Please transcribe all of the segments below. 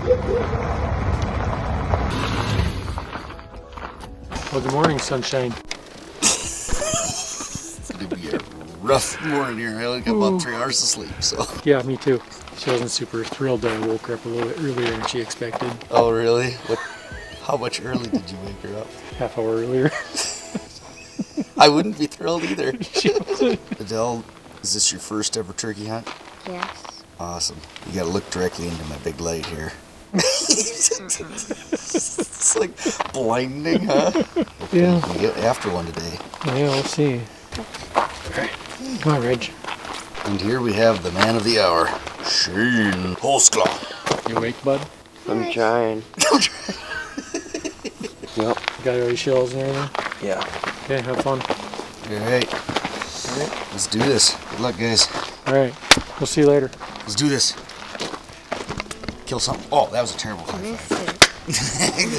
Well, good morning, sunshine. It's gonna be a rough morning here. I only got about 3 hours of sleep, so. Yeah, me too. She wasn't super thrilled that I woke her up a little bit earlier than she expected. Oh, really? How much early did you wake her up? Half hour earlier. I wouldn't be thrilled either. Adele, is this your first ever turkey hunt? Yes. Awesome. You gotta look directly into my big light here. It's like blinding, huh? Yeah. We can get after one today. Yeah, we'll see. Okay. Come on, Reg. And here we have the man of the hour, Shane Holsclaw. You awake, bud? I'm trying. Yep. You got all your shells and everything? Yeah. Okay, have fun. All right. Let's do this. Good luck, guys. All right. We'll see you later. Let's do this. Kill something. Oh, that was a terrible high five.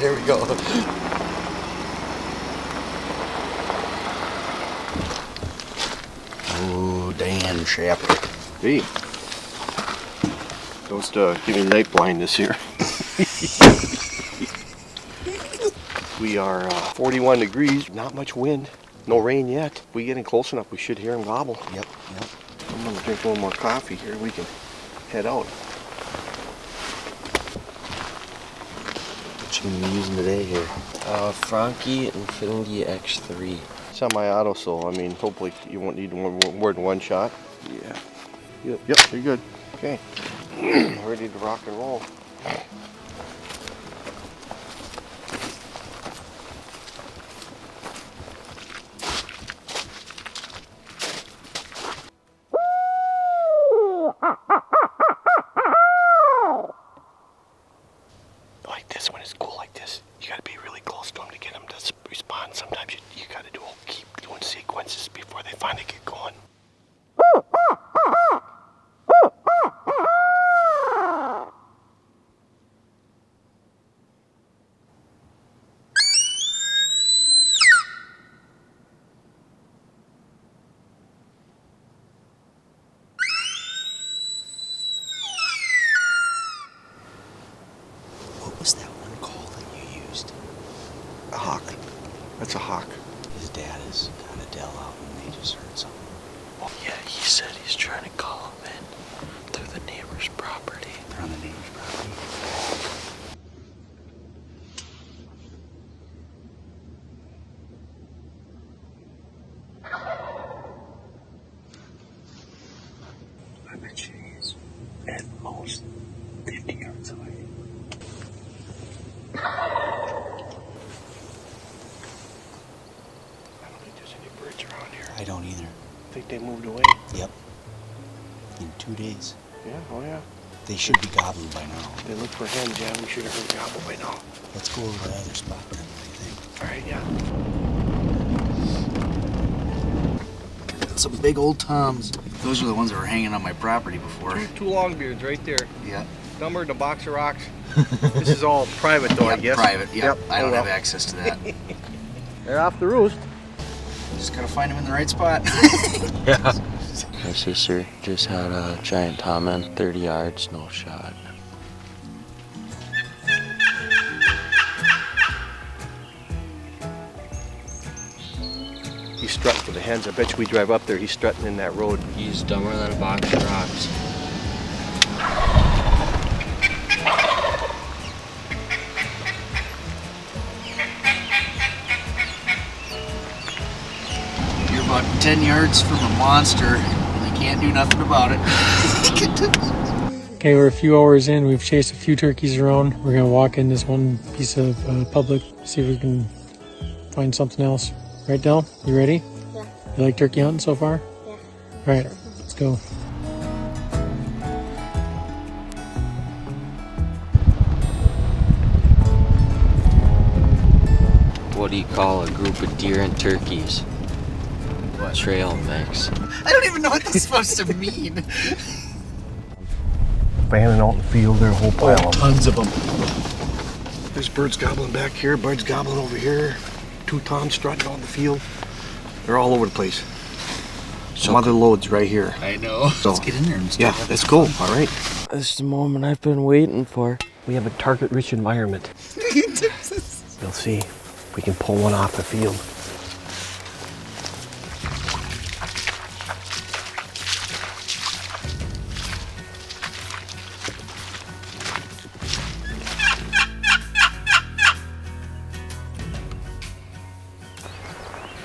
There we go. Oh, Dan Shapper. Hey. Don't give me night blindness here. We are 41 degrees, not much wind, no rain yet. If we getting close enough, we should hear him gobble. Yep. I'm gonna drink a little more coffee here. We can head out. What you gonna be using today here? Frankie Infinity X3. Semi-auto, so I mean, hopefully you won't need more than one shot. Yeah. Yep, you're good. Okay. Ready to rock and roll. Like this, when it's cool like this, you gotta be really close to them to get them to respond. Sometimes you gotta keep doing sequences before they finally get going. What was that one call that you used? A hawk. That's a hawk. His dad has got Adele out and they just heard something. Oh, yeah, he said he's trying to call him in through the neighbor's property. They're on the neighbor's property. I bet you he's at most 50 yards away. I don't think there's any birds around here. I don't either. I think they moved away. Yep. In 2 days. Yeah, oh yeah. They should be gobbling by now. They look for hens, yeah. We should have heard gobble by now. Let's go over to the other spot then, what do you think? Alright, yeah. Some big old toms. Those are the ones that were hanging on my property before. Two Longbeards right there. Yeah. Numbered in a box of rocks. This is all private though, I guess. Private, yep. Yep. I don't have access to that. They're off the roost. Just gotta find them in the right spot. Yeah. My sister just had a giant tom in 30 yards, no shot. He's strutting for the hens. I bet you we drive up there, he's strutting in that road. He's dumber than a box of rocks. You're about 10 yards from a monster, and I can't do nothing about it. Okay, we're a few hours in. We've chased a few turkeys around. We're gonna walk in this one piece of public, see if we can find something else. Right, Del? You ready? Yeah. You like turkey hunting so far? Yeah. All right, let's go. What do you call a group of deer and turkeys? What? Trail mix. I don't even know what that's supposed to mean. Fanning out in the field there, a whole pile of them. Tons of them. There's birds gobbling back here, birds gobbling over here. Two toms strutting on the field. They're all over the place. Some other loads right here. I know. So, let's get in there and yeah, let's go. All right. This is the moment I've been waiting for. We have a target-rich environment. We'll see if we can pull one off the field.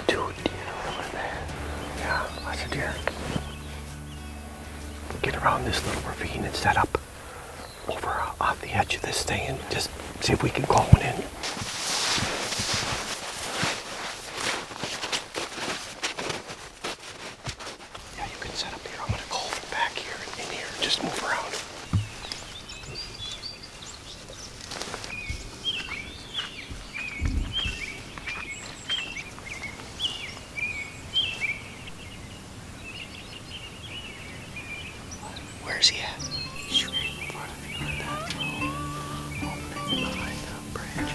Two deer over there. Yeah, lots of deer. Get around this little ravine and set up over off the edge of this thing and just see if we can call one in. Yeah, you can set up here. I'm gonna call from back here and in here. Just move around. Where's he at? He's right in front of you on that road. Over behind that bridge.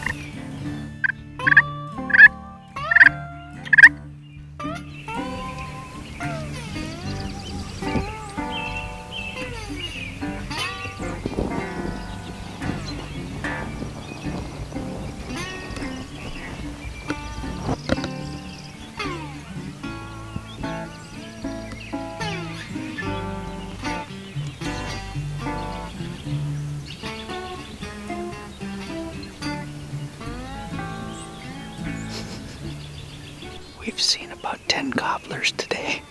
We've seen about 10 gobblers today.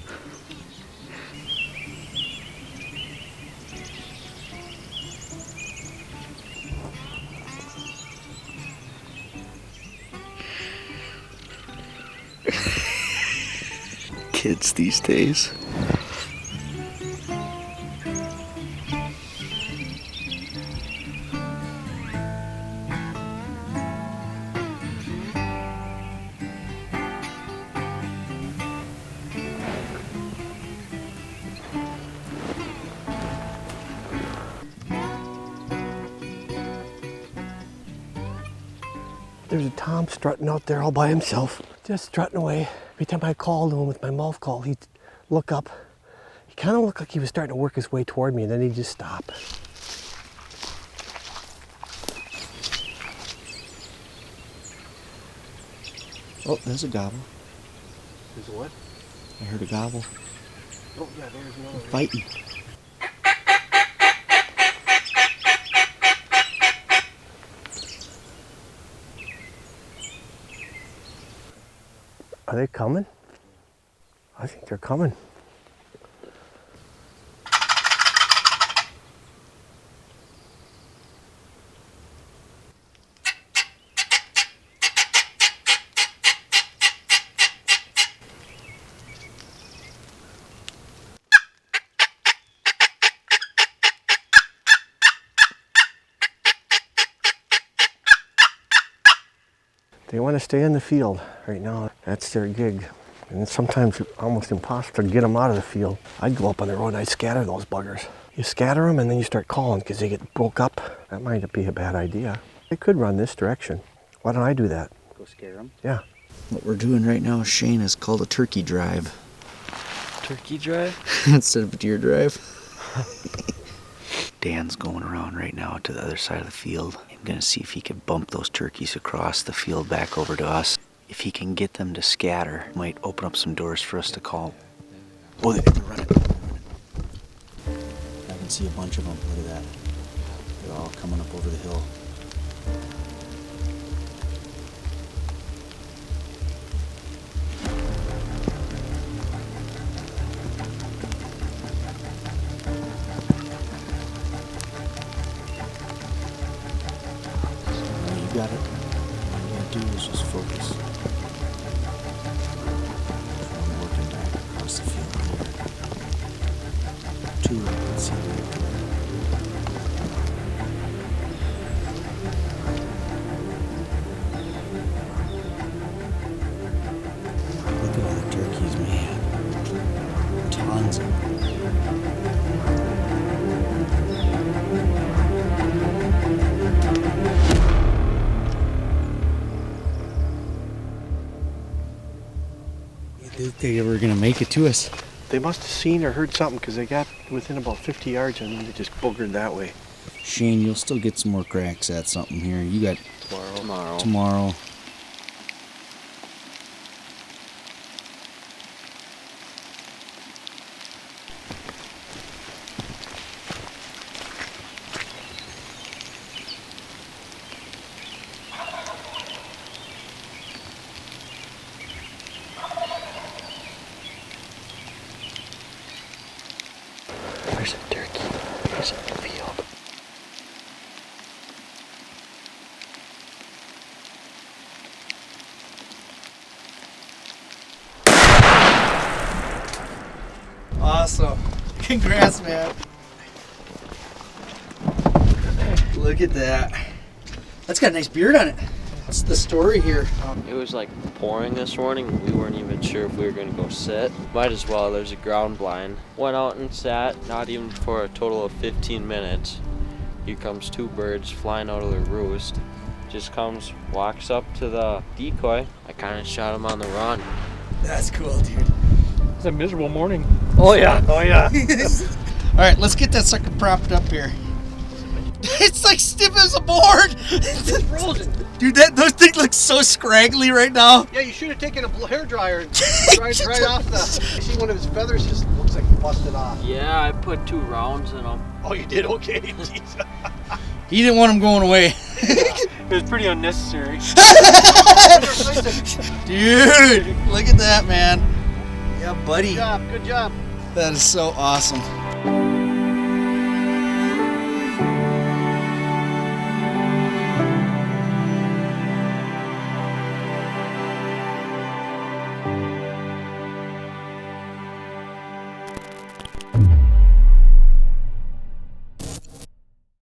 Kids these days. There's a Tom strutting out there all by himself, just strutting away. Every time I called him with my mouth call, he'd look up. He kind of looked like he was starting to work his way toward me, and then he'd just stop. Oh, there's a gobble. There's a what? I heard a gobble. Oh, yeah, there's another. Fighting. Are they coming? I think they're coming. They want to stay in the field right now. That's their gig. And it's sometimes almost impossible to get them out of the field. I'd go up on the road and I'd scatter those buggers. You scatter them and then you start calling because they get broke up. That might be a bad idea. They could run this direction. Why don't I do that? Go scare them. Yeah. What we're doing right now, Shane, is called a turkey drive. Turkey drive? Instead of a deer drive. Dan's going around right now to the other side of the field. I'm gonna see if he can bump those turkeys across the field back over to us. If he can get them to scatter, might open up some doors for us to call. Oh, they're running. I can see a bunch of them. Look at that. They're all coming up over the hill. You got it. All you gotta do is just focus. I'm working back across the field here. Two, I can see right there. Look at all the turkeys, man. Tons of them. They were gonna make it to us. They must have seen or heard something because they got within about 50 yards and then they just boogered that way. Shane, you'll still get some more cracks at something here. You got tomorrow. There's a turkey. There's a field. Awesome. Congrats, man. Look at that. That's got a nice beard on it. What's the story here? It was like pouring this morning. We weren't even sure if we were going to go sit. Might as well. There's a ground blind. Went out and sat, not even for a total of 15 minutes. Here comes two birds flying out of their roost. Just comes, walks up to the decoy. I kind of shot him on the run. That's cool, dude. It's a miserable morning. Oh yeah. Oh yeah. All right, let's get that sucker propped up here. It's like stiff as a board. It's frozen. Dude, those things look so scraggly right now. Yeah, you should have taken a hairdryer and dried right off the. You see one of his feathers just looks like busted off. Yeah, I put 2 rounds in him. Oh, you did? Okay. He didn't want him going away. It was pretty unnecessary. Dude, look at that, man. Yeah, buddy. Good job. Good job. That is so awesome.